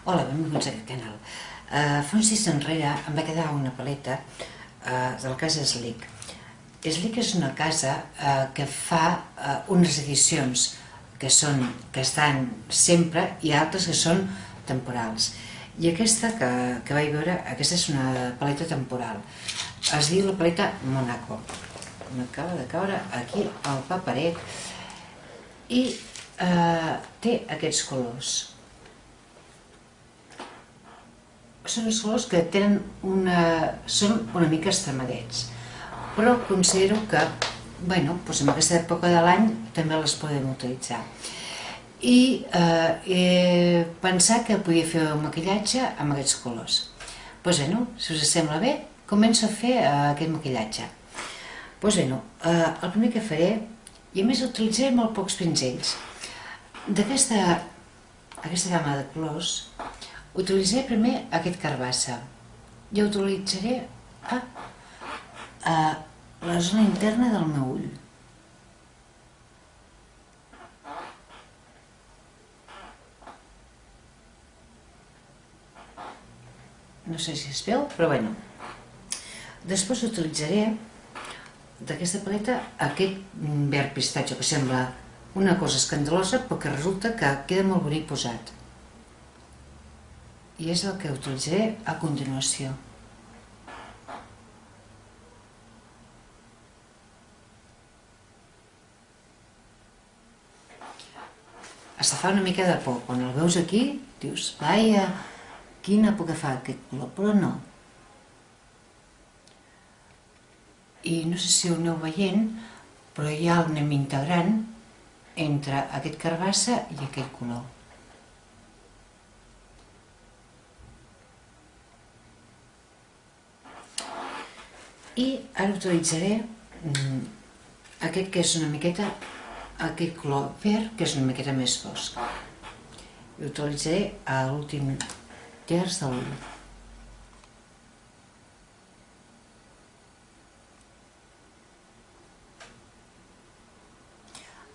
Hola, benvinguts a aquest canal. Fa uns dies enrere em va quedar una paleta de la casa Slick. Slick és una casa que fa unes edicions que estan sempre i altres que són temporals. I aquesta que vaig veure, aquesta és una paleta temporal. Es diu la paleta Monaco. M'acaba de caure aquí el paperet i té aquests colors. Són els colors que són una mica extremadets, però considero que, en aquesta època de l'any també les podem utilitzar. I he pensat que podia fer un maquillatge amb aquests colors. Si us sembla bé, començo a fer aquest maquillatge. El primer que faré, i a més utilitzaré molt pocs pinzells, d'aquesta gamma de colors, utilitzaré primer aquest carbassa i utilitzaré a la zona interna del meu ull. No sé si es veu, però bueno. Després utilitzaré d'aquesta paleta aquest verd pistatge, que sembla una cosa escandalosa, però que resulta que queda molt bonic posat. I és el que utilitzaré a continuació. Està fa una mica de por. Quan el veus aquí, dius, vaja, quina por que fa aquest color, però no. I no sé si ho aneu veient, però hi ha un anem integrant entre aquest carbassa i aquest color. I ara utilitzaré aquest que és una miqueta, aquest color verd, que és una miqueta més fosc. I utilitzaré a l'últim terç de l'ull.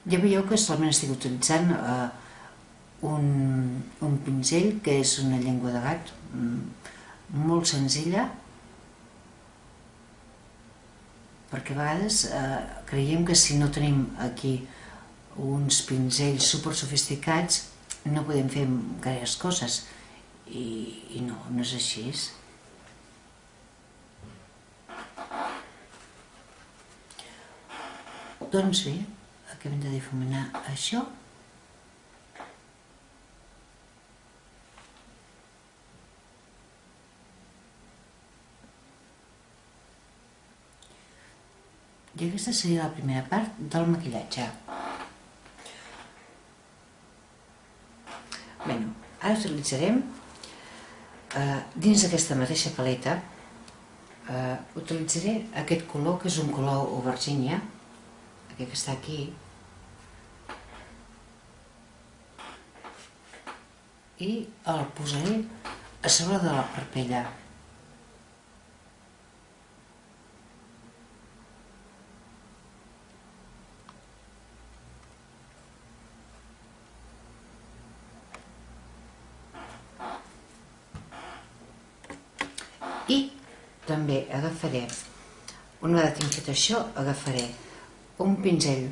Ja veieu que solament estic utilitzant un pinzell que és una llengua de gat molt senzilla, perquè a vegades creiem que si no tenim aquí uns pinzells super sofisticats no podem fer gaires coses i no és així. Doncs bé, acabem de difuminar això. I aquesta seria la primera part del maquillatge. Ara utilitzarem, dins d'aquesta mateixa paleta, utilitzaré aquest color, que és un color aubergínia, aquest que està aquí, i el posaré a sobre de la parpella. I també agafaré, una vegada tinc fet això, agafaré un pinzell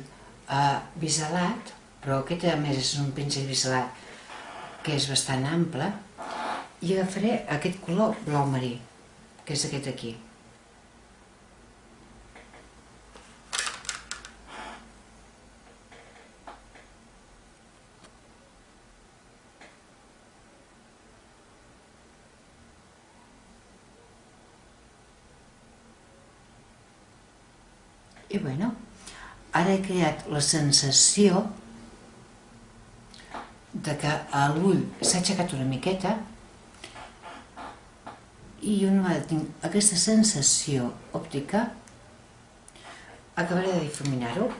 biselat, però aquest a més és un pinzell biselat que és bastant ample, i agafaré aquest color blau marí, que és aquest aquí. I ara he creat la sensació de que l'ull s'ha aixecat una miqueta i una vegada tinc aquesta sensació òptica acabaré de difuminar-ho.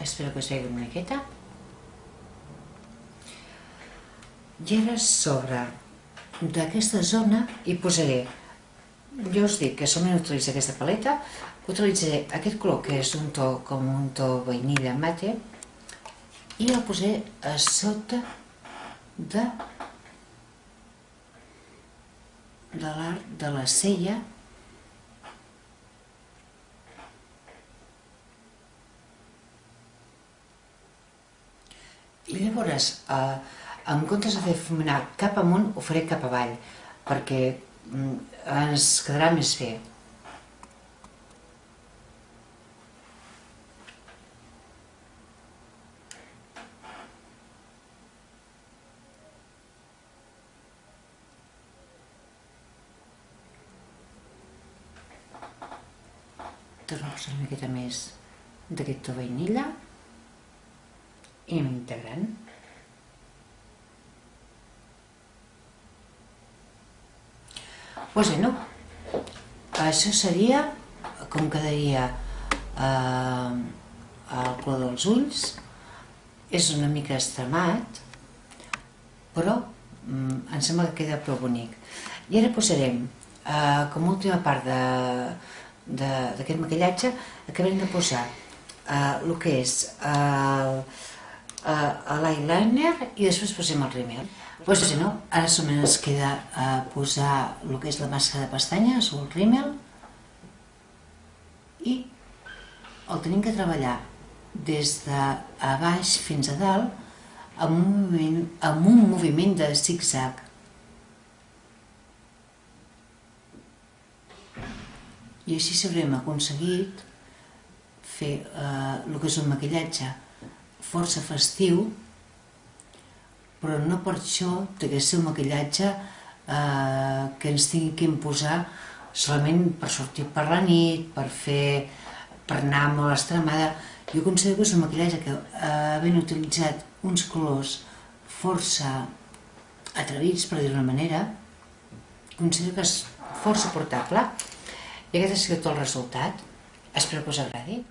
Espero que us vegi una miqueta. I ara sobre d'aquesta zona hi posaré, jo us dic que solament utilitzo aquesta paleta, utilitzaré aquest color que és un to com un to vainilla mate i el posaré a sota de l'arc de la cella i llavors en comptes de difuminar cap amunt ho faré cap avall perquè ens quedarà més bé. Torno a posar una miqueta més d'aquest to vainilla i anem integrant. Doncs no, això seria com quedaria el color dels ulls. És una mica estremat, però em sembla que queda prou bonic. I ara posarem, com a última part d'aquest maquillatge, acabarem de posar el que és l'eyeliner i després posem el rímel. Doncs no, ara solament ens queda posar el que és la màscara de pestanyes o el rímel i el tenim que treballar des de baix fins a dalt amb un moviment de zig-zag. I així haurem aconseguit fer el que és un maquillatge força festiu, però no per això té que ser un maquillatge que ens tingui que imposar solament per sortir per la nit, per anar molt extremada. Jo considero que és un maquillatge que, havent utilitzat uns colors força atrevits, per dir-ho d'una manera, considero que és força portable. I aquest ha sigut el resultat. Espero que us agradi.